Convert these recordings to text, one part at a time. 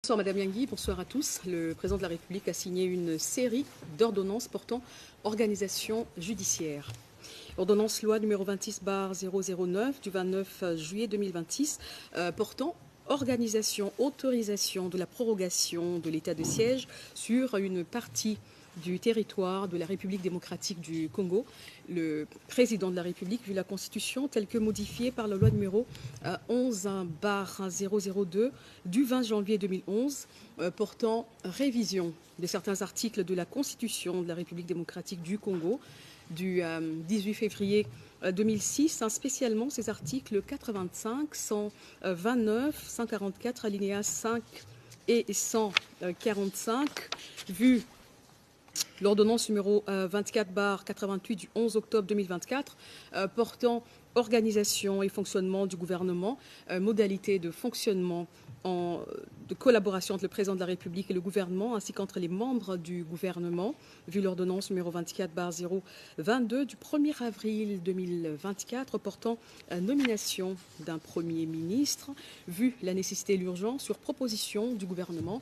Bonsoir Madame Yangui, bonsoir à tous. Le président de la République a signé une série d'ordonnances portant organisation judiciaire. Ordonnance loi numéro 26/009 du 29 juillet 2026 portant organisation, autorisation de la prorogation de l'état de siège sur une partie du territoire de la République démocratique du Congo. Le président de la République, vu la Constitution telle que modifiée par la loi numéro 11/002 du 20 janvier 2011, portant révision de certains articles de la Constitution de la République démocratique du Congo du 18 février 2006, spécialement ces articles 85, 129, 144, alinéas 5 et 145, vu l'ordonnance numéro 24/88 du 11 octobre 2024 portant organisation et fonctionnement du gouvernement, modalités de fonctionnement de collaboration entre le président de la République et le gouvernement, ainsi qu'entre les membres du gouvernement, vu l'ordonnance numéro 24/022 du 1er avril 2024 portant nomination d'un Premier ministre, vu la nécessité et l'urgence sur proposition du gouvernement,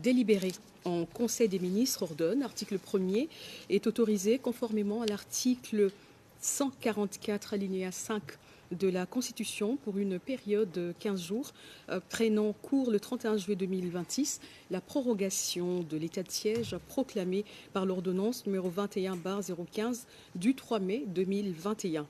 délibéré en Conseil des ministres, ordonne, article 1er, est autorisé conformément à l'article 144 alinéa 5 de la Constitution pour une période de 15 jours, prenant cours le 31 juillet 2026, la prorogation de l'état de siège proclamé par l'ordonnance numéro 21/015 du 3 mai 2021.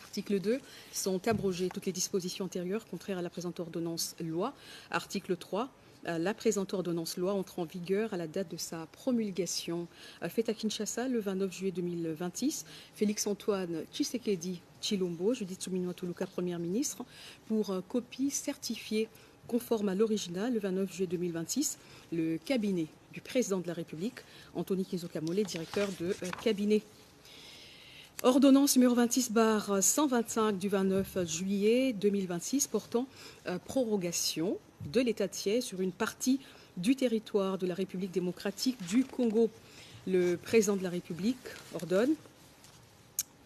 Article 2, sont abrogées toutes les dispositions antérieures contraires à la présente ordonnance loi. Article 3, la présente ordonnance loi entre en vigueur à la date de sa promulgation. Faite à Kinshasa le 29 juillet 2026, Félix-Antoine Tshisekedi Tshilombo, Judith Suminwa Tuluka, Premier ministre, pour copie certifiée conforme à l'original le 29 juillet 2026, le cabinet du président de la République, Anthony Kinzoka Mollet, directeur de cabinet. Ordonnance numéro 26/125 du 29 juillet 2026 portant prorogation de l'état de siège sur une partie du territoire de la République démocratique du Congo. Le président de la République ordonne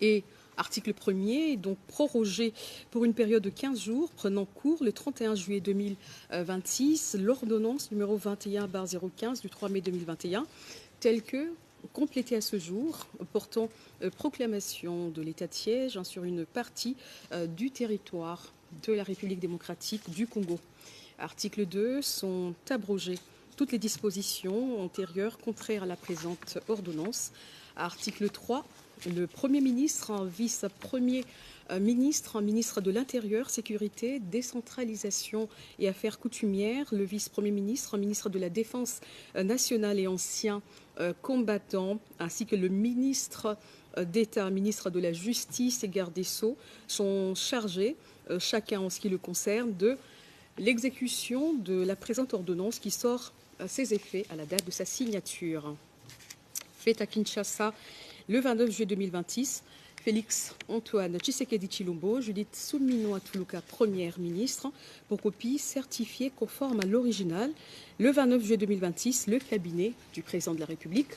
et article 1er est donc prorogé pour une période de 15 jours, prenant cours le 31 juillet 2026, l'ordonnance numéro 21/015 du 3 mai 2021, telle que complétée à ce jour, portant proclamation de l'état de siège sur une partie du territoire de la République démocratique du Congo. Article 2, sont abrogées toutes les dispositions antérieures contraires à la présente ordonnance. Article 3, le Premier ministre, vice-premier ministre, ministre de l'Intérieur, Sécurité, Décentralisation et Affaires coutumières, le vice-premier ministre, ministre de la Défense nationale et ancien combattant, ainsi que le ministre d'État, ministre de la Justice et garde des Sceaux sont chargés, chacun en ce qui le concerne, de l'exécution de la présente ordonnance qui sort ses effets à la date de sa signature. Faite à Kinshasa le 29 juillet 2026, Félix-Antoine Tshisekedi Tshilombo, Judith Suminwa Tuluka, Première ministre, pour copie certifiée conforme à l'original. Le 29 juillet 2026, le cabinet du président de la République,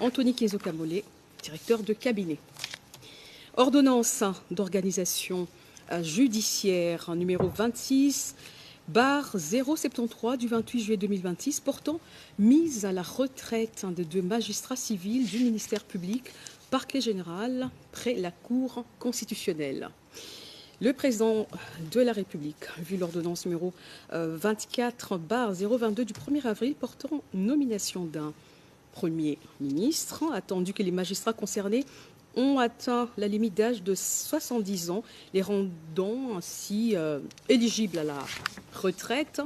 Anthony Kinzoka Mollet, directeur de cabinet. Ordonnance d'organisation judiciaire numéro 26/073 du 28 juillet 2026 portant mise à la retraite de 2 magistrats civils du ministère public, parquet général, près la Cour constitutionnelle. Le président de la République, vu l'ordonnance numéro 24/022 du 1er avril portant nomination d'un Premier ministre, attendu que les magistrats concernés ont atteint la limite d'âge de 70 ans, les rendant ainsi éligibles à la retraite,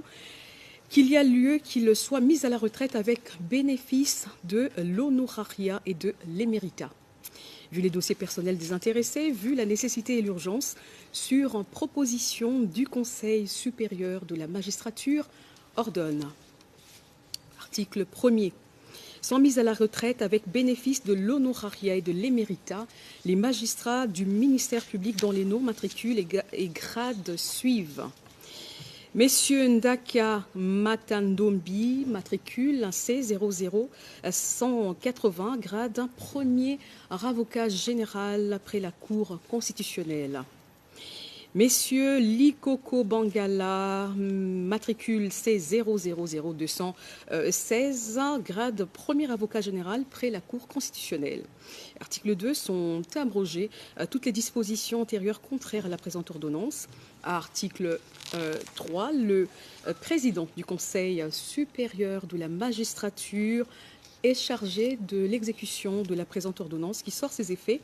qu'il y a lieu qu'ils soient mis à la retraite avec bénéfice de l'honorariat et de l'éméritat. Vu les dossiers personnels des intéressés, vu la nécessité et l'urgence, sur proposition du Conseil supérieur de la magistrature, ordonne. Article 1er. Sont mis à la retraite avec bénéfice de l'honorariat et de l'éméritat les magistrats du ministère public dont les noms, matricules et grades suivent. Messieurs Ndaka Matandombi, matricule C00180, grade un premier avocat général après la Cour constitutionnelle. Messieurs Likoko Bangala, matricule C000216, grade premier avocat général près la Cour constitutionnelle. Article 2, sont abrogées toutes les dispositions antérieures contraires à la présente ordonnance. Article 3, le président du Conseil supérieur de la magistrature est chargé de l'exécution de la présente ordonnance qui sort ses effets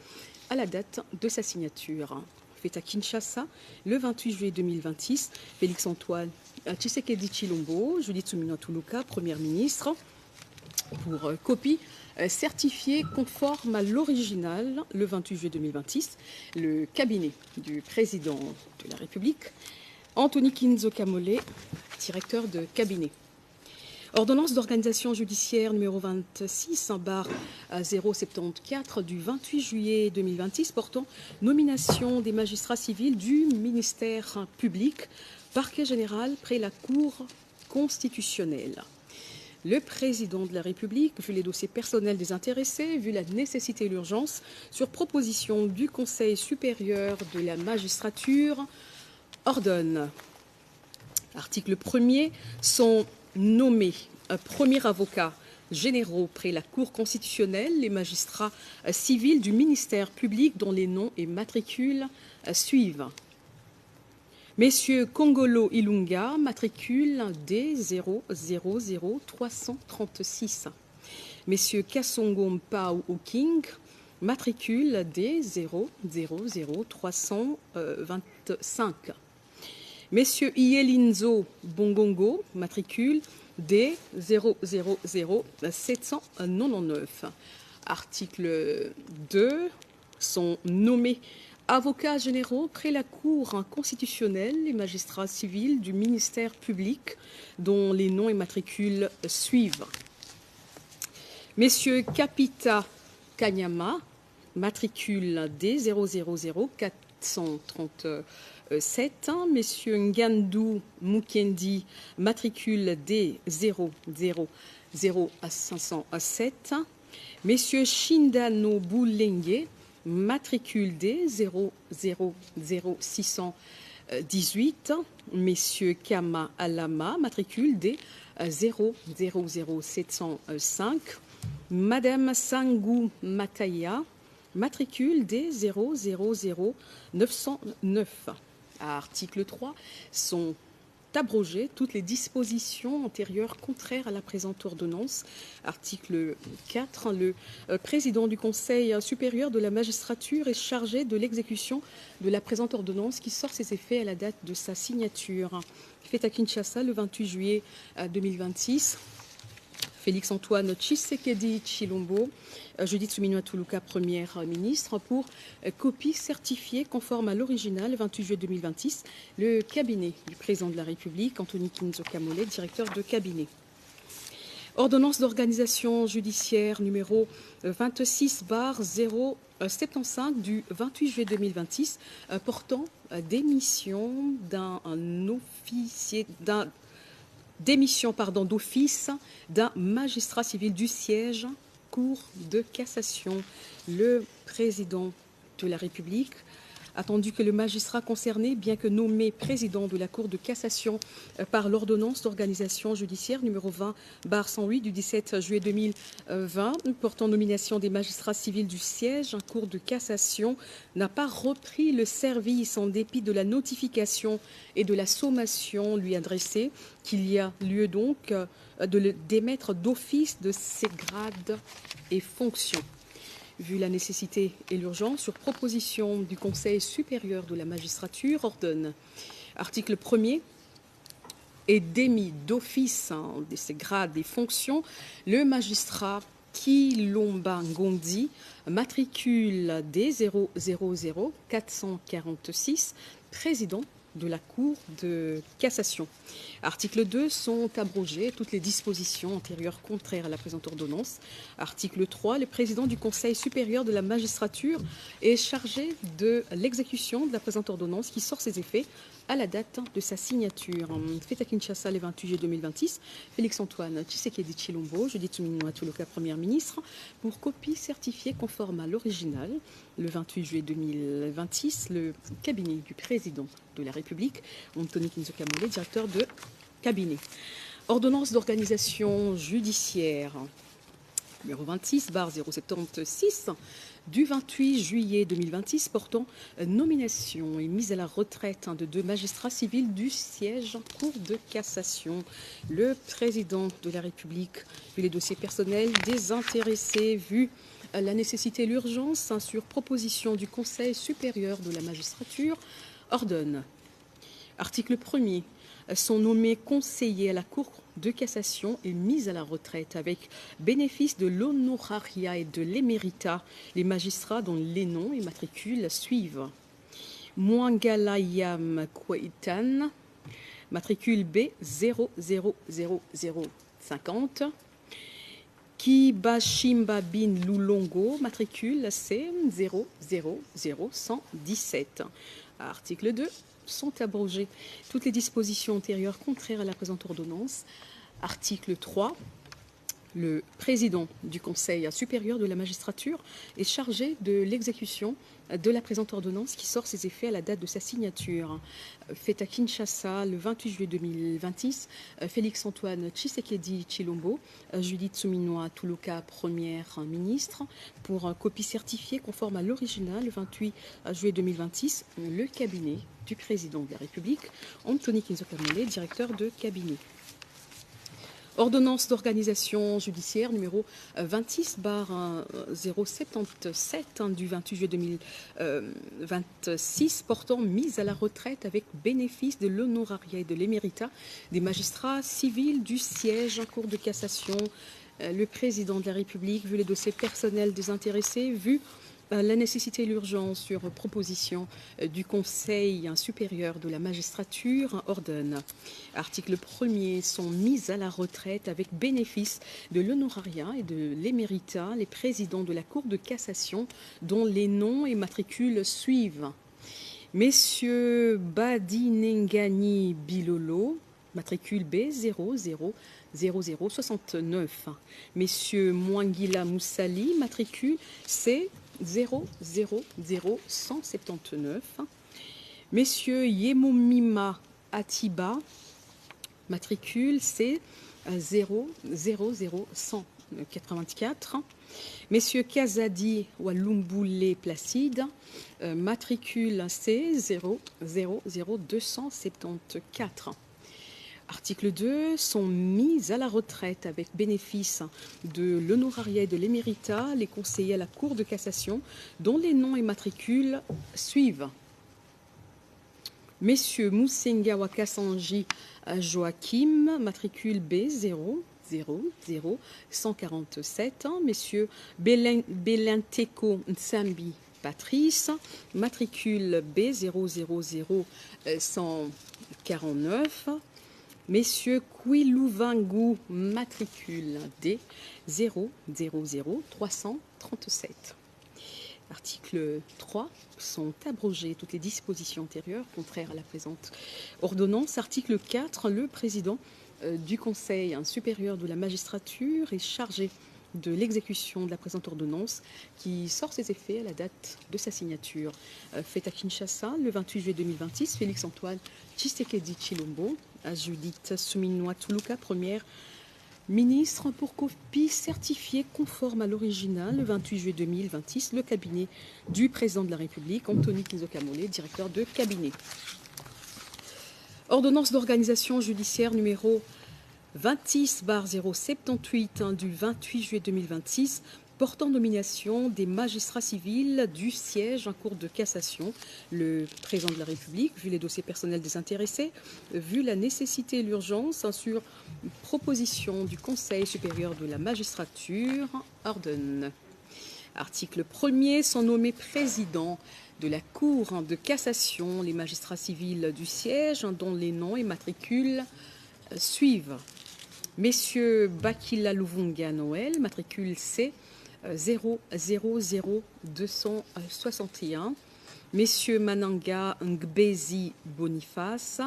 à la date de sa signature. Fait à Kinshasa, le 28 juillet 2026, Félix-Antoine Tshisekedi Tshilombo, Judith Suminwa Tuluka, Première ministre, pour copie certifiée conforme à l'original, le 28 juillet 2026, le cabinet du président de la République, Anthony Kinzo Kamole, directeur de cabinet. Ordonnance d'organisation judiciaire numéro 26/074 du 28 juillet 2026 portant nomination des magistrats civils du ministère public, parquet général près la Cour constitutionnelle. Le président de la République, vu les dossiers personnels des intéressés, vu la nécessité et l'urgence, sur proposition du Conseil supérieur de la magistrature, ordonne. Article 1er, sont nommés premier avocat généraux près la Cour constitutionnelle les magistrats civils du ministère public dont les noms et matricules suivent. Messieurs Kongolo Ilunga, matricule D000336. Messieurs Kassongo Mpao Oking, matricule D000325. Messieurs Ielinzo Bongongo, matricule D000799. Article 2, sont nommés avocats généraux près la Cour constitutionnelle les magistrats civils du ministère public dont les noms et matricules suivent. Messieurs Kapita Kanyama, matricule D000437. Messieurs Ngandou Mukendi, matricule D000507. Messieurs Shindano Boulenge, matricule D000618. Messieurs Kama Alama, matricule D000705. Madame Sangou Mataya, matricule D000909. À article 3, sont abrogées toutes les dispositions antérieures contraires à la présente ordonnance. Article 4, le président du Conseil supérieur de la magistrature est chargé de l'exécution de la présente ordonnance qui sort ses effets à la date de sa signature. Fait à Kinshasa le 28 juillet 2026. Félix-Antoine Tshisekedi Tshilombo, Judith Suminwa Tuluka, Première ministre, pour copie certifiée conforme à l'original, 28 juillet 2026, le cabinet du président de la République, Anthony Kinzo Kamole, directeur de cabinet. Ordonnance d'organisation judiciaire numéro 26/075 du 28 juillet 2026, portant démission d'office d'un magistrat civil du siège Cour de cassation. Le président de la République, attendu que le magistrat concerné, bien que nommé président de la Cour de cassation par l'ordonnance d'organisation judiciaire numéro 20/108 du 17 juillet 2020, portant nomination des magistrats civils du siège, Cour de cassation, n'a pas repris le service en dépit de la notification et de la sommation lui adressée, qu'il y a lieu donc de le démettre d'office de ses grades et fonctions. Vu la nécessité et l'urgence, sur proposition du Conseil supérieur de la magistrature, ordonne. Article 1er, est démis d'office de ses grades et fonctions le magistrat Kilomba Ngondi, matricule D000446, président de la Cour de cassation. Article 2, sont abrogées toutes les dispositions antérieures contraires à la présente ordonnance. Article 3, le président du Conseil supérieur de la magistrature est chargé de l'exécution de la présente ordonnance qui sort ses effets à la date de sa signature. Fait à Kinshasa le 28 juillet 2026, Félix-Antoine Tshisekedi Tshilombo, Judith Suminwa Tuluka, Première ministre, pour copie certifiée conforme à l'original. Le 28 juillet 2026, le cabinet du président de la République, Anthony Kinzoka Moulé, directeur de cabinet. Ordonnance d'organisation judiciaire numéro 26/076 du 28 juillet 2026 portant nomination et mise à la retraite de 2 magistrats civils du siège en cour de cassation. Le président de la République, vu les dossiers personnels des intéressés, vu la nécessité et l'urgence, sur proposition du Conseil supérieur de la magistrature, ordonne. Article 1er. Sont nommés conseillers à la Cour de cassation et mis à la retraite avec bénéfice de l'honorariat et de l'éméritat les magistrats dont les noms et matricules suivent. Mwangalayam Kwaitan, matricule B 000050. Kibashimba Bin Lulongo, matricule C 000117. Article 2. Sont abrogées toutes les dispositions antérieures contraires à la présente ordonnance. Article 3. Le président du Conseil supérieur de la magistrature est chargé de l'exécution de la présente ordonnance qui sort ses effets à la date de sa signature. Fait à Kinshasa le 28 juillet 2026, Félix-Antoine Tshisekedi Tshilombo, Judith Suminwa Tuluka, Première ministre, pour copie certifiée conforme à l'original le 28 juillet 2026, le cabinet du président de la République, Anthony Kinzoka Moulé, directeur de cabinet. Ordonnance d'organisation judiciaire numéro 26/077 du 28 juillet 2026 portant mise à la retraite avec bénéfice de l'honorariat et de l'éméritat des magistrats civils du siège en cour de cassation. Le président de la République, vu les dossiers personnels des intéressés, vu la nécessité et l'urgence sur proposition du Conseil supérieur de la magistrature, ordonne. Article 1er. Sont mises à la retraite avec bénéfice de l'honorariat et de l'éméritat les présidents de la Cour de cassation dont les noms et matricules suivent. Messieurs Badinengani Bilolo, matricule B 000069. Messieurs Mwangila Moussali, matricule C 000179. Messieurs Yemomima Atiba, matricule C 000184. Messieurs Kazadi Walumboulé Placide, matricule C 000274. Article 2. Sont mis à la retraite avec bénéfice de l'honorariat et de l'éméritat les conseillers à la Cour de cassation dont les noms et matricules suivent. Messieurs Moussenga Wakasanji Joachim, matricule B 000147. Messieurs Belinteko Nsambi Patrice, matricule B 000149. Messieurs Kwiluvangu, matricule D 000337. Article 3. Sont abrogées toutes les dispositions antérieures contraires à la présente ordonnance. Article 4. Le président du Conseil supérieur de la magistrature est chargé de l'exécution de la présente ordonnance qui sort ses effets à la date de sa signature. Fait à Kinshasa le 28 juillet 2026, Félix-Antoine Tshisekedi Tshilombo, à Judith Suminwa Tuluka, Première ministre, pour copie certifiée conforme à l'original le 28 juillet 2026, le cabinet du président de la République, Anthony Kinzoka Moulé, directeur de cabinet. Ordonnance d'organisation judiciaire numéro 26/078 du 28 juillet 2026 portant nomination des magistrats civils du siège en cour de cassation. Le président de la République, vu les dossiers personnels des intéressés, vu la nécessité et l'urgence, sur proposition du Conseil supérieur de la magistrature, ordonne. Article 1er. Sont nommés présidents de la Cour de cassation les magistrats civils du siège dont les noms et matricules suivent. Messieurs Bakila Luvunga Noël, matricule C 000261. Messieurs Mananga Ngbezi Boniface,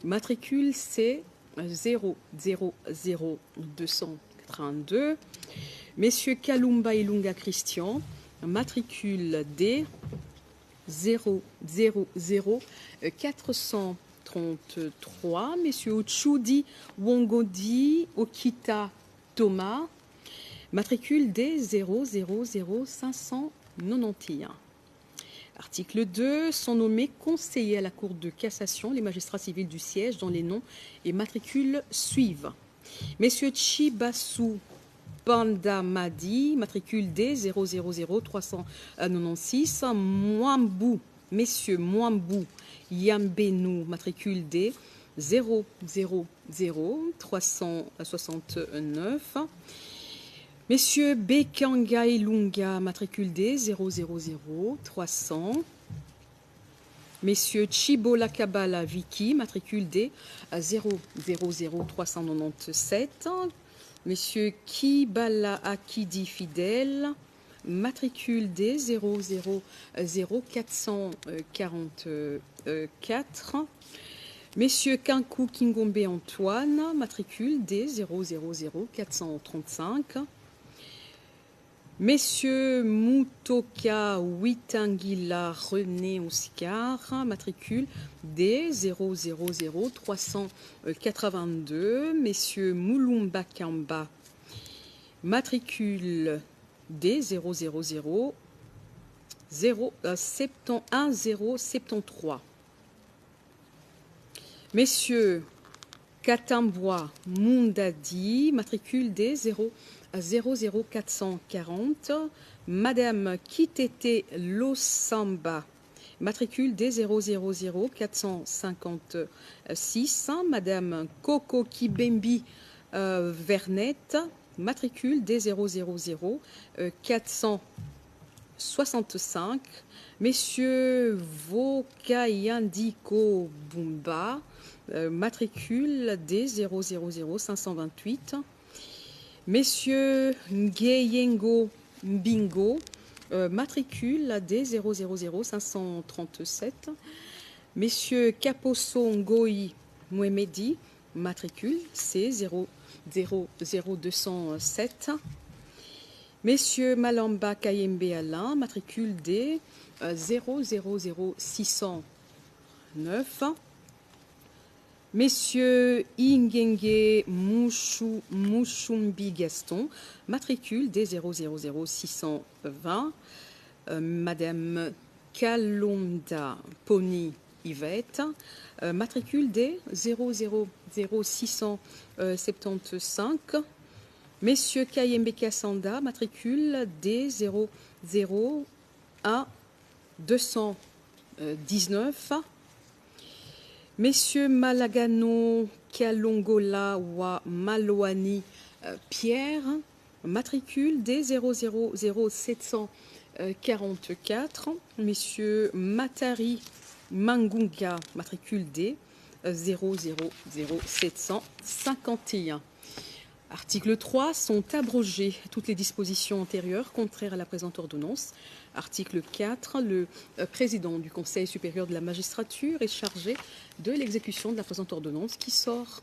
matricule C 000282. Messieurs Kalumba Ilunga Christian, matricule D 000433. Messieurs Uchudi Wongodi Okita Thomas, matricule D 000591. Article 2. Sont nommés conseillers à la Cour de cassation les magistrats civils du siège dont les noms et matricules suivent. Messieurs Chibasu Pandamadi, matricule D 000396. Mwambu, messieurs Mwambu Yambenu, matricule D 000369. Messieurs Bekanga Ilunga, matricule D 000300. Messieurs Chibola Kabala Viki, matricule D 000397. Messieurs Kibala Akidi Fidel, matricule D 000444. Messieurs Kankou Kingombe Antoine, matricule D 000435. Messieurs Mutoka Witangila René Oscar, matricule D 000382. Messieurs Moulumba Kamba, matricule D 001073. Messieurs Katambwa Mundadi, matricule D 00440. Madame Kitete Losamba, matricule D 000456. Madame Koko Kibembi Vernette, matricule D 000465. Messieurs Vokayandiko Bumba, matricule D 000528. Messieurs Ngeyengo Mbingo, matricule D 000537. Messieurs Kaposo Ngoyi Mouemedi, matricule C 00207. Messieurs Malamba Kayembe Alain, matricule D 000609. Messieurs Ingenge Mouchoumbi Gaston, matricule D 000620. Madame Kalonda Pony Yvette, matricule D 000675. Messieurs Kayembe Kassanda, matricule D 001-219. Messieurs Malagano Kalongola wa Maloani Pierre, matricule D 000744. Messieurs Matari Mangunga, matricule D 000751. Article 3. Sont abrogées toutes les dispositions antérieures contraires à la présente ordonnance. Article 4. Le président du Conseil supérieur de la magistrature est chargé de l'exécution de la présente ordonnance qui sort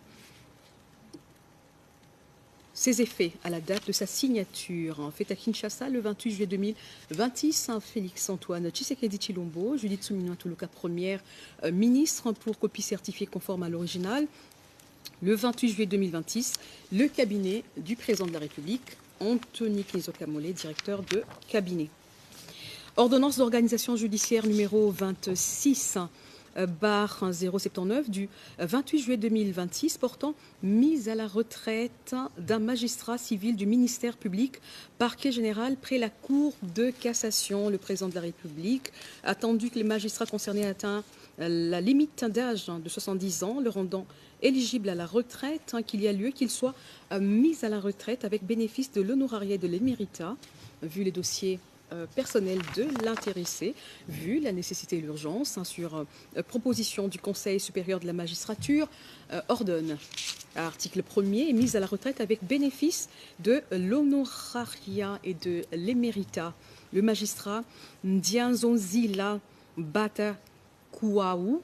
ses effets à la date de sa signature. Fait à Kinshasa le 28 juillet 2026, Félix-Antoine Tshisekedi Tshilombo, Judith Suminwa Tuluka, première ministre, pour copie certifiée conforme à l'original. Le 28 juillet 2026, le cabinet du président de la République, Anthony Knizokamole, directeur de cabinet. Ordonnance d'organisation judiciaire numéro 26/079 du 28 juillet 2026 portant mise à la retraite d'un magistrat civil du ministère public, parquet général près la Cour de cassation. Le président de la République a attendu que les magistrats concernés atteignent la limite d'âge de 70 ans, le rendant éligible à la retraite, qu'il y a lieu qu'il soit mis à la retraite avec bénéfice de l'honorariat et de l'éméritat, vu les dossiers personnels de l'intéressé, vu la nécessité et l'urgence, sur proposition du Conseil supérieur de la magistrature, ordonne, à article 1er, mise à la retraite avec bénéfice de l'honorariat et de l'éméritat, le magistrat Ndianzonzila Batakouaou,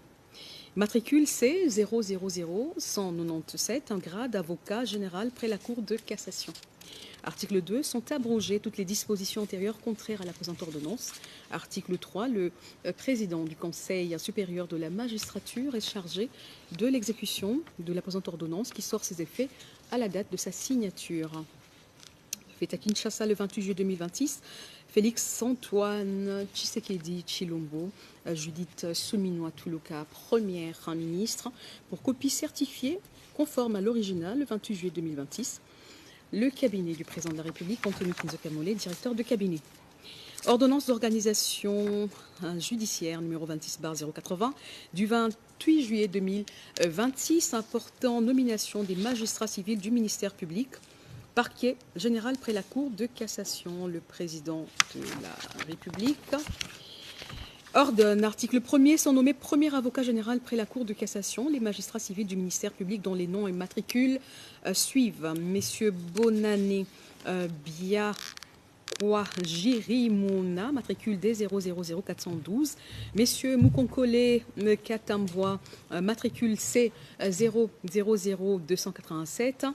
matricule C 000-197, un grade avocat général près la Cour de cassation. Article 2, sont abrogées toutes les dispositions antérieures contraires à la présente ordonnance. Article 3, le président du Conseil supérieur de la magistrature est chargé de l'exécution de la présente ordonnance qui sort ses effets à la date de sa signature. Fait à Kinshasa le 28 juillet 2026, Félix Antoine Tshisekedi Tshilombo, Judith Souminois Toulouka, première ministre, pour copie certifiée conforme à l'original le 28 juillet 2026. Le cabinet du président de la République, Anthony Kinzokamole, directeur de cabinet. Ordonnance d'organisation judiciaire numéro 26/080 du 28 juillet 2026 portant nomination des magistrats civils du ministère public, parquet général près la Cour de cassation. Le président de la République ordonne, article 1er, sont nommés premier avocat général près la Cour de cassation les magistrats civils du ministère public dont les noms et matricules suivent. Messieurs Bonané Biakwa-Jirimona, matricule D 000412. Messieurs Mukonkole Katambwa, matricule C 000287.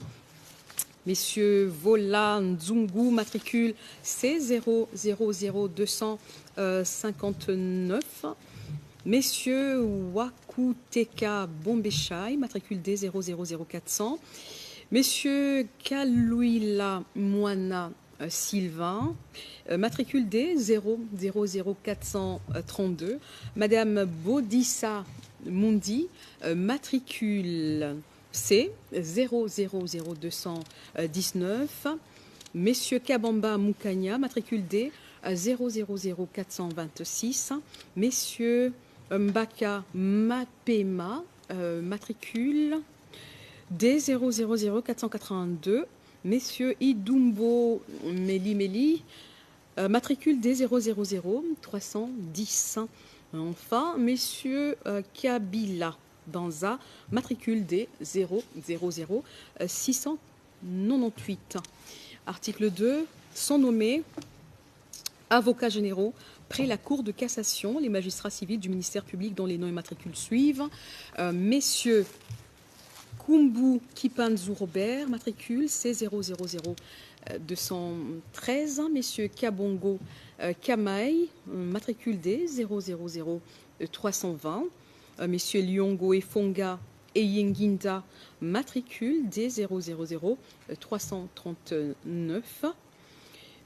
Messieurs Vola Nzungu, matricule C 000259. Messieurs Wakuteka Bombeshai, matricule D 000400. Messieurs Kaluila Moana Sylvain, matricule D 000432. Madame Bodissa Mundi, matricule C 000219. Messieurs Kabamba Mukanya, matricule D 000426. Messieurs Mbaka Mapema, matricule D 000482. Messieurs Idumbo Meli, matricule D 000310. Enfin, messieurs Kabila Banza, matricule D 000698. Article 2, sont nommés avocats généraux près la Cour de cassation les magistrats civils du ministère public dont les noms et matricules suivent. Messieurs Kumbu Kipanzu Robert, matricule C 000213. Messieurs Kabongo Kamaï, matricule D 000320. Messieurs Lyongo et Fonga et Yenginda, matricule D 000339.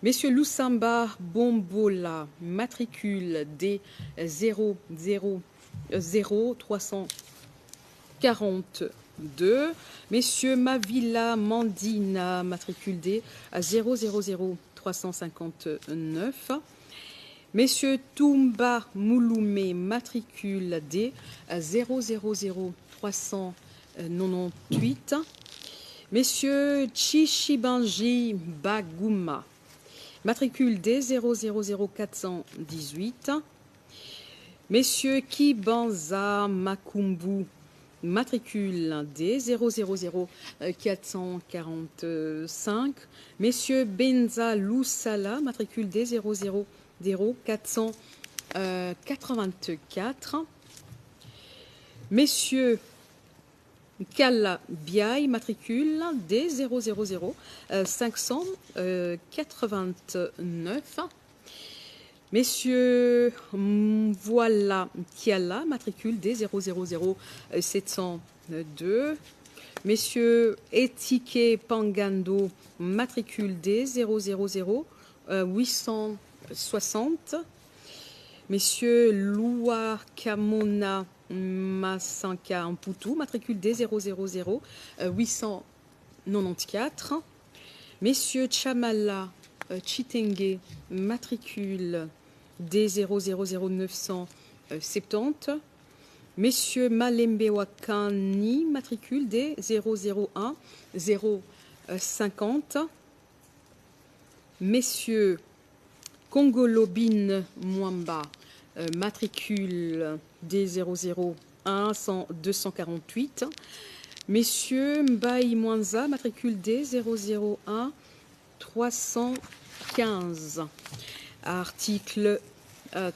Messieurs Lusamba Bombola, matricule D 000342. Messieurs Mavila Mandina, matricule D 000359. Messieurs Toumba Mouloumé, matricule D 000398. Messieurs Chichibanji Bagouma, matricule D 000418. Messieurs Kibanza Makumbu, matricule D 000445. Messieurs Benza Loussala, matricule D 000484. Messieurs Kala Biaï, matricule D 000589. Messieurs Voilà Kiala, matricule D 000702. Messieurs Etike Pangando, matricule D 000860. Messieurs Loua Kamona Masanka Amputu, matricule D 000894. Messieurs Chamala Chitenge, matricule D 000970. Messieurs Malembe Wakani, matricule D 001050. Messieurs Kongolobin Mwamba, matricule D 001248. Messieurs Mbaï Mwanza, matricule D 001 315. Article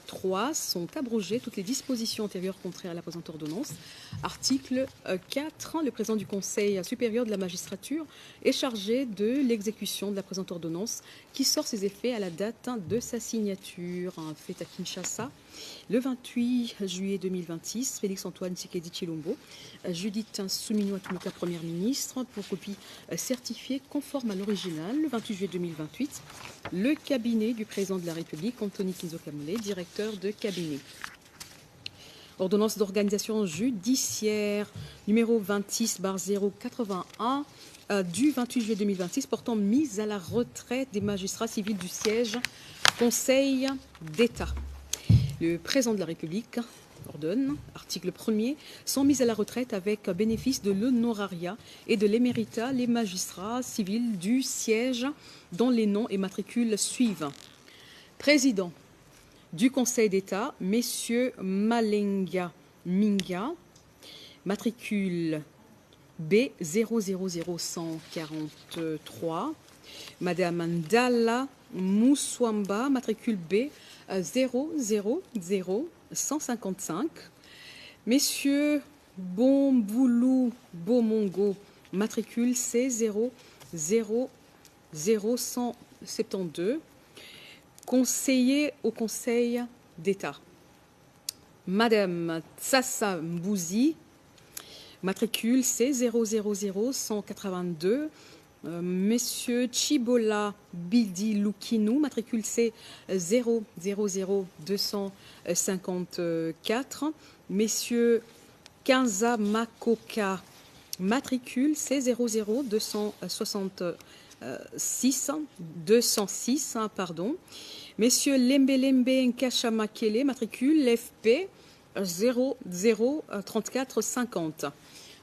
3 sont abrogées toutes les dispositions antérieures contraires à la présente ordonnance. Article 4. Le président du Conseil supérieur de la magistrature est chargé de l'exécution de la présente ordonnance qui sort ses effets à la date de sa signature. Fait à Kinshasa le 28 juillet 2026. Félix-Antoine Tshisekedi Tshilombo, Judith Suminwa Tuluka, Première ministre, pour copie certifiée conforme à l'original. Le 28 juillet 2028. Le cabinet du président de la République, Anthony Kinzo Kamole, directeur de cabinet. Ordonnance d'organisation judiciaire numéro 26/081 du 28 juillet 2026 portant mise à la retraite des magistrats civils du siège Conseil d'État. Le président de la République ordonne, article 1er, sont mis à la retraite avec bénéfice de l'honorariat et de l'éméritat les magistrats civils du siège dont les noms et matricules suivent. Président du Conseil d'État, messieurs Malenga Minga, matricule B 000143, Madame Ndala Mouswamba, matricule B 000155, Messieurs Bomboulou Bomongo, matricule C 000172, conseiller au Conseil d'État. Madame Tsassa Mbouzi, matricule C 000182, Monsieur Chibola Bidi Lukinou, matricule C 000254, Messieurs Kanza Makoka, matricule C 206, Messieurs Lembe Nkashamakele, matricule FP 003450.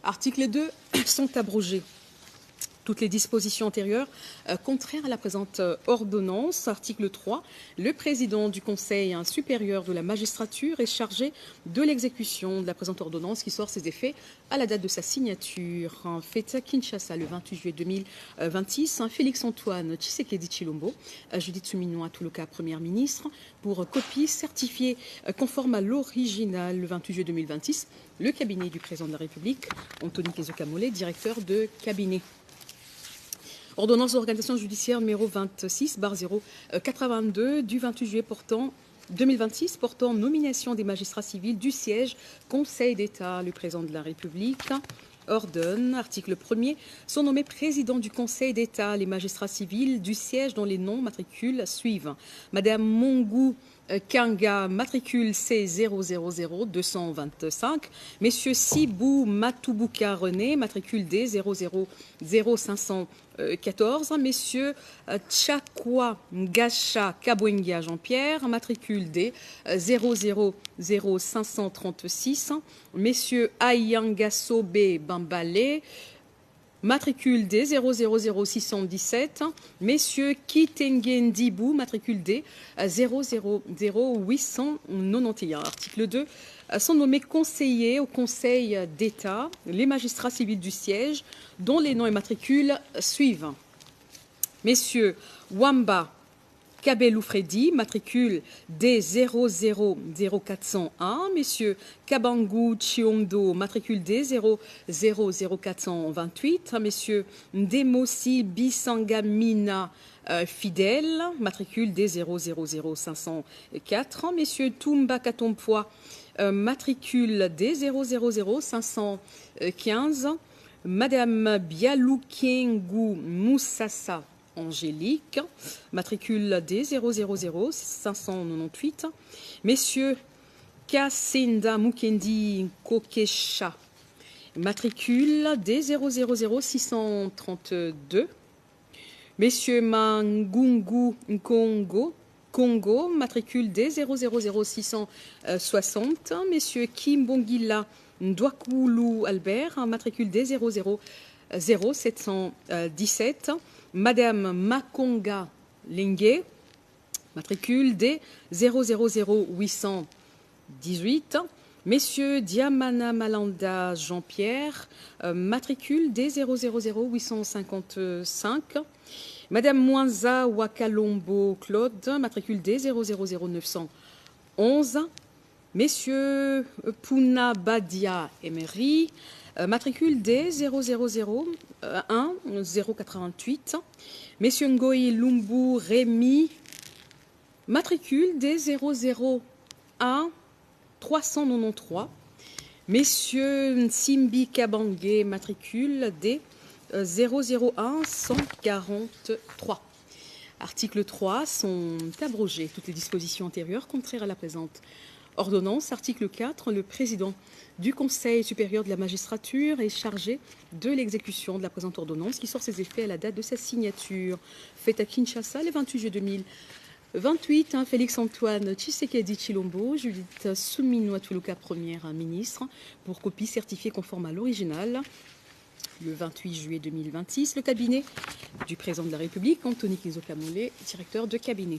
Article 2 sont abrogés toutes les dispositions antérieures contraires à la présente ordonnance. Article 3. Le président du Conseil supérieur de la magistrature est chargé de l'exécution de la présente ordonnance qui sort ses effets à la date de sa signature. Fait à Kinshasa le 28 juillet 2026. Félix-Antoine Tshisekedi Tshilombo, Judith Suminwa Tuluka, Première ministre, pour copie certifiée conforme à l'original le 28 juillet 2026. Le cabinet du président de la République, Anthony Kinzo Kamole, directeur de cabinet. Ordonnance d'organisation judiciaire numéro 26/082 du 28 juillet 2026 portant nomination des magistrats civils du siège Conseil d'État. Le président de la République ordonne, article 1er, sont nommés président du Conseil d'État les magistrats civils du siège dont les noms matricules suivent. Madame Mongou Kanga, matricule C 000225, Messieurs Sibou Matoubuka René, matricule D 000514, Messieurs Tchakwa Ngacha Kabwenga Jean-Pierre, matricule D 000536, Messieurs Ayangasobe Bambale, matricule D 000617, Messieurs Kitenge Ndibou, matricule D 000891. Article 2. Sont nommés conseillers au Conseil d'État les magistrats civils du siège dont les noms et matricules suivent. Messieurs Wamba Kabelou Freddy, matricule D 000401, Messieurs Kabangu Chiondo, matricule D 000428, Messieurs Ndemosi Bisangamina Fidèle, matricule D 000504, Messieurs Toumba Katompoa, matricule D 000515, Madame Bialoukengu Moussassa Angélique, matricule D 000598, Messieurs Kassinda Mukendi Kokesha, matricule D 000632, Messieurs Mangungu Congo, matricule D 000660, Messieurs Kimbongila Ndwakulu Albert, matricule D 00717, Madame Makonga Lengue, matricule D 000818, Messieurs Diamana Malanda Jean-Pierre, matricule D 000855, Madame Mwanza Wakalombo Claude, matricule D 000911, 11. Messieurs Pouna Badia Emery, matricule D 000 088. Messieurs Ngoï Lumbu Rémi, matricule D 001 393. Messieurs Nsimbi Kabangue, matricule D 001 143. Article 3, sont abrogées toutes les dispositions antérieures contraires à la présente ordonnance. Article 4, le président du Conseil supérieur de la magistrature est chargé de l'exécution de la présente ordonnance qui sort ses effets à la date de sa signature. Faite à Kinshasa le 28 juillet 2028, Félix-Antoine Tshisekedi Tshilombo, Judith Suminwa Tuluka, première ministre, pour copie certifiée conforme à l'original. Le 28 juillet 2026, le cabinet du président de la République, Anthony Kizokamole, directeur de cabinet.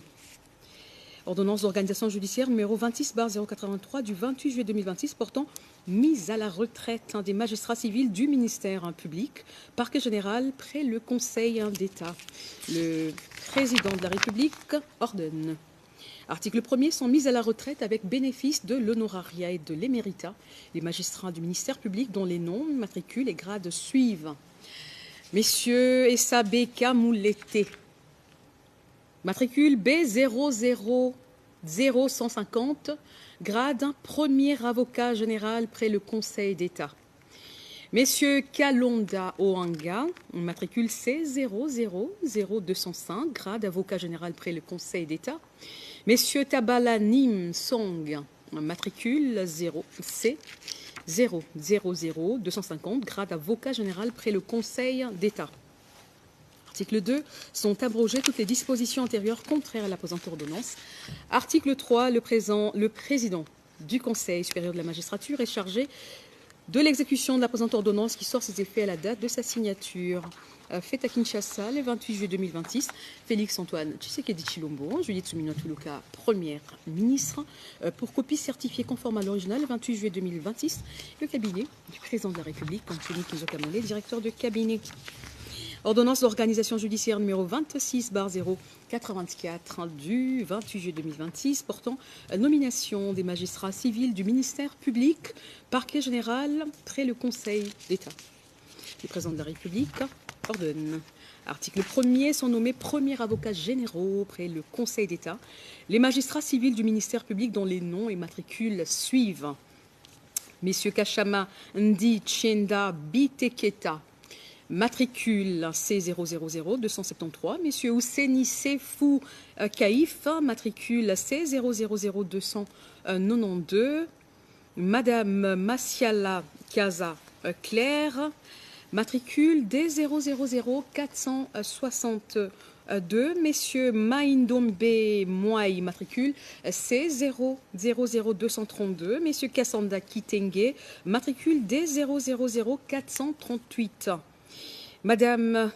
Ordonnance d'organisation judiciaire numéro 26/083 du 28 juillet 2026 portant mise à la retraite des magistrats civils du ministère public, parquet général près le Conseil d'État. Le président de la République ordonne. Article 1er, sont mis à la retraite avec bénéfice de l'honorariat et de l'éméritat les magistrats du ministère public dont les noms, matricules et grades suivent. Messieurs Essa Beka Moulete, matricule B0000150, grade premier avocat général près le Conseil d'État. Messieurs Kalonda Oanga, matricule C0000205, grade avocat général près le Conseil d'État. Messieurs Tabala Nim Song, matricule C0000250, grade avocat général près le Conseil d'État. Article 2, sont abrogées toutes les dispositions antérieures contraires à la présente ordonnance. Article 3, le président du Conseil supérieur de la magistrature est chargé de l'exécution de la présente ordonnance qui sort ses effets à la date de sa signature. Faite à Kinshasa le 28 juillet 2026, Félix-Antoine Tshisekedi Tshilombo, Judith Suminwa Tuluka, première ministre, pour copie certifiée conforme à l'original le 28 juillet 2026, le cabinet du président de la République, Anthony Kizokamole, directeur de cabinet. Ordonnance d'organisation judiciaire numéro 26/084 du 28 juillet 2026 portant nomination des magistrats civils du ministère public, parquet général près le Conseil d'État. Le président de la République ordonne. Article 1er, sont nommés premiers avocats généraux près le Conseil d'État les magistrats civils du ministère public dont les noms et matricules suivent. Messieurs Kachama Ndi Tchenda Biteketa, matricule C000-273. Messieurs Ousseni Sefou Kaif, matricule C000-292. Madame Massiala Kaza Claire, matricule D000-462. Messieurs Maïndombe Mouaï, matricule C000-232. Messieurs Kassanda Kitenge, matricule D000-438. Madame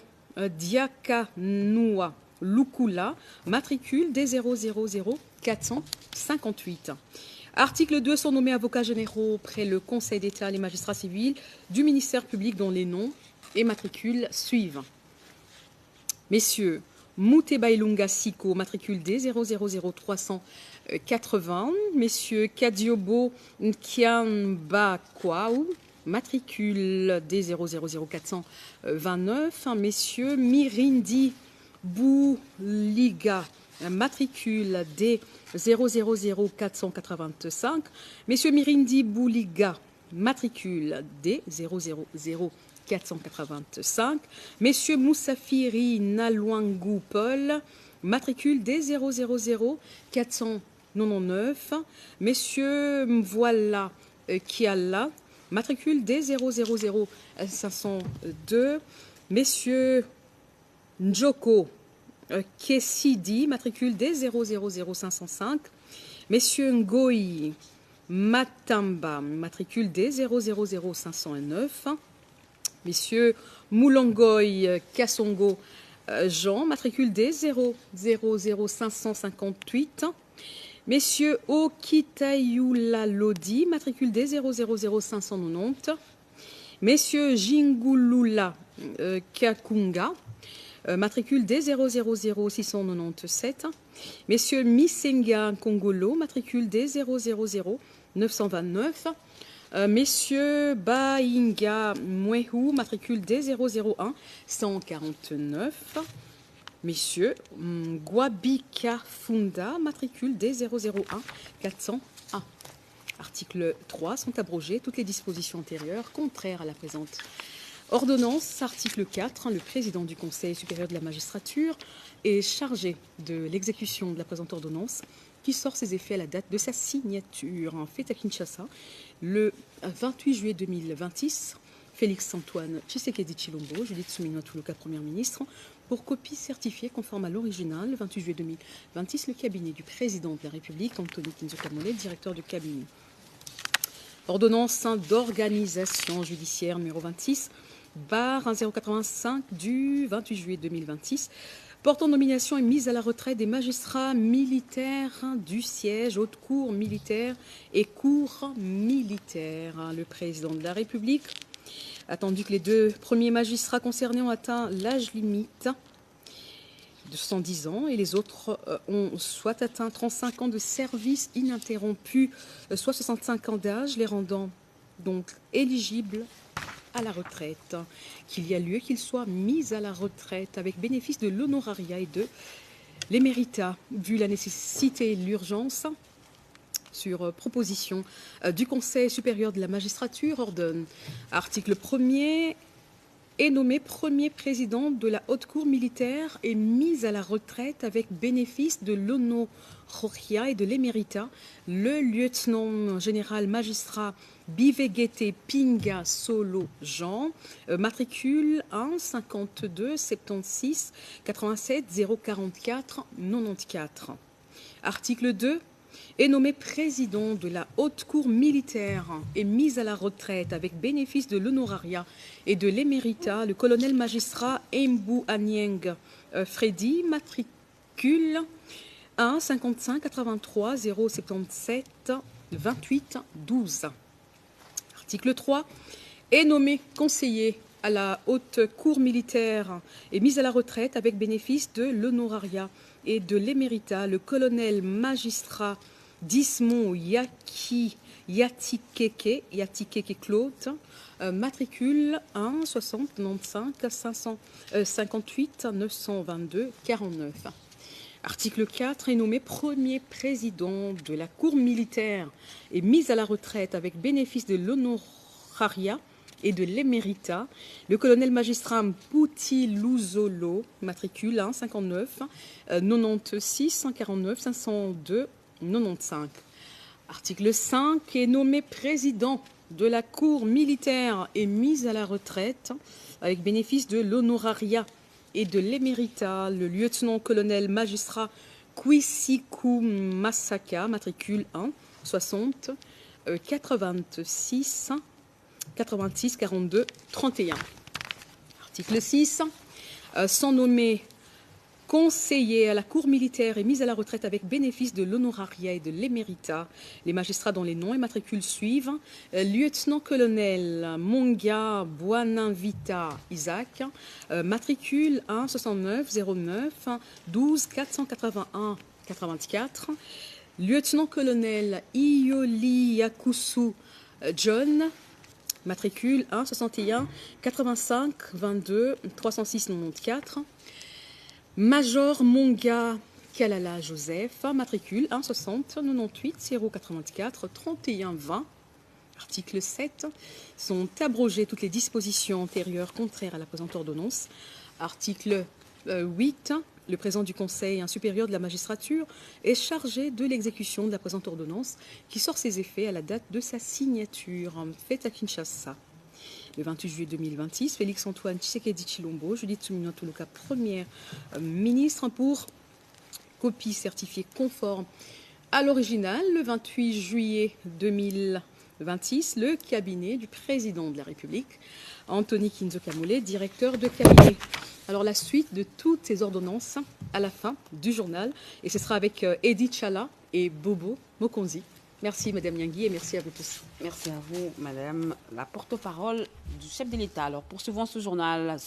Diakanoua Lukula, matricule D000-458. Article 2, sont nommés avocats généraux près le Conseil d'État les magistrats civils du ministère public dont les noms et matricules suivent. Messieurs Moutebailunga Siko, matricule D000-380. Messieurs Kadiobo Nkiambakwaou, matricule D000-429. Messieurs Mirindi Bouliga, matricule D000-485. Messieurs Mirindi Bouliga, matricule D000-485. Messieurs Moussafiri Nalouangou Paul, matricule D000-499. Messieurs Mvoila Kiala, matricule D000-502. Messieurs Njoko Kessidi, matricule D000-505. Messieurs Ngoï Matamba, matricule D000-509. Messieurs Moulongoy Kassongo Jean, matricule D000-558. Messieurs Okitayula Lodi, matricule D000-590. Messieurs Jingulula Kakunga, matricule D000697. Messieurs Misenga Kongolo, matricule D000929. Messieurs Bainga Mwehu, matricule D001 149. Messieurs Gwabika Funda, matricule D001 401. Article 3. Sont abrogées toutes les dispositions antérieures contraires à la présente ordonnance. Article 4. Le président du Conseil supérieur de la magistrature est chargé de l'exécution de la présente ordonnance qui sort ses effets à la date de sa signature. Fait à Kinshasa le 28 juillet 2026. Félix-Antoine Tshisekedi Tshilombo, Judith Suminwa Tuluka, Première ministre, pour copie certifiée conforme à l'original. Le 28 juillet 2026, le cabinet du président de la République, Anthony Kinzoka Mollet, directeur de cabinet. Ordonnance d'organisation judiciaire numéro 26, barre 1085 du 28 juillet 2026, portant nomination et mise à la retraite des magistrats militaires du siège, haute cour militaire et cour militaire. Le président de la République, attendu que les deux premiers magistrats concernés ont atteint l'âge limite de 110 ans et les autres ont soit atteint 35 ans de service ininterrompu, soit 65 ans d'âge, les rendant donc éligibles à la retraite, qu'il y a lieu qu'ils soient mis à la retraite avec bénéfice de l'honorariat et de l'éméritat, vu la nécessité et l'urgence. Sur proposition du Conseil supérieur de la magistrature, ordonne, article 1er, est nommé premier président de la haute cour militaire et mis à la retraite avec bénéfice de l'honoraria et de l'éméritat le lieutenant général magistrat Bivegete Pinga Solo Jean, matricule 1 52 76 87 044 94. Article 2. Est nommé président de la haute cour militaire et mis à la retraite avec bénéfice de l'honoraria et de l'éméritat le colonel magistrat Mbu Anyeng Freddy, matricule 1 55 83 077 28 12. Article 3. Est nommé conseiller à la haute cour militaire et mis à la retraite avec bénéfice de l'honoraria et de l'éméritat le colonel magistrat Dismon Yatikeke Claude, matricule 1 60 95 558 922 49. Article 4 est nommé premier président de la cour militaire et mis à la retraite avec bénéfice de l'honoraria et de l'éméritat le colonel magistrat Mpouti Luzolo, matricule 1 59 96 149 502 95. Article 5 est nommé président de la cour militaire et mis à la retraite avec bénéfice de l'honoraria et de l'éméritat le lieutenant-colonel magistrat Kwisiku Masaka, matricule 1 60 86 86 42 31. Article 6. Sont nommés conseillers à la cour militaire et mis à la retraite avec bénéfice de l'honoraria et de l'éméritat les magistrats dont les noms et matricules suivent. Lieutenant-colonel Monga Buanavita Isaac, matricule 1 69 09 12 481 84. Lieutenant-colonel Ioli Yakusu John, matricule 1 61 85 22 306 94. Major Monga Kalala Joseph, matricule 1 60 98 084 31 20. Article 7. Sont abrogées toutes les dispositions antérieures contraires à la présente ordonnance. Article 8. Le président du Conseil supérieur de la magistrature est chargé de l'exécution de la présente ordonnance qui sort ses effets à la date de sa signature. Faite à Kinshasa. Le 28 juillet 2026, Félix-Antoine Tshisekedi Tshilombo, Judith Suminwa Tuluka, Première ministre, pour copie certifiée conforme à l'original. Le 28 juillet 2026, le cabinet du président de la République, Anthony Kinzoka Mollet, directeur de cabinet. Alors la suite de toutes ces ordonnances à la fin du journal, et ce sera avec Edith Chala et Bobo Mokonzi. Merci Madame Nyangui et merci à vous tous. Merci à vous Madame la porte-parole du chef de l'État. Alors poursuivons ce journal.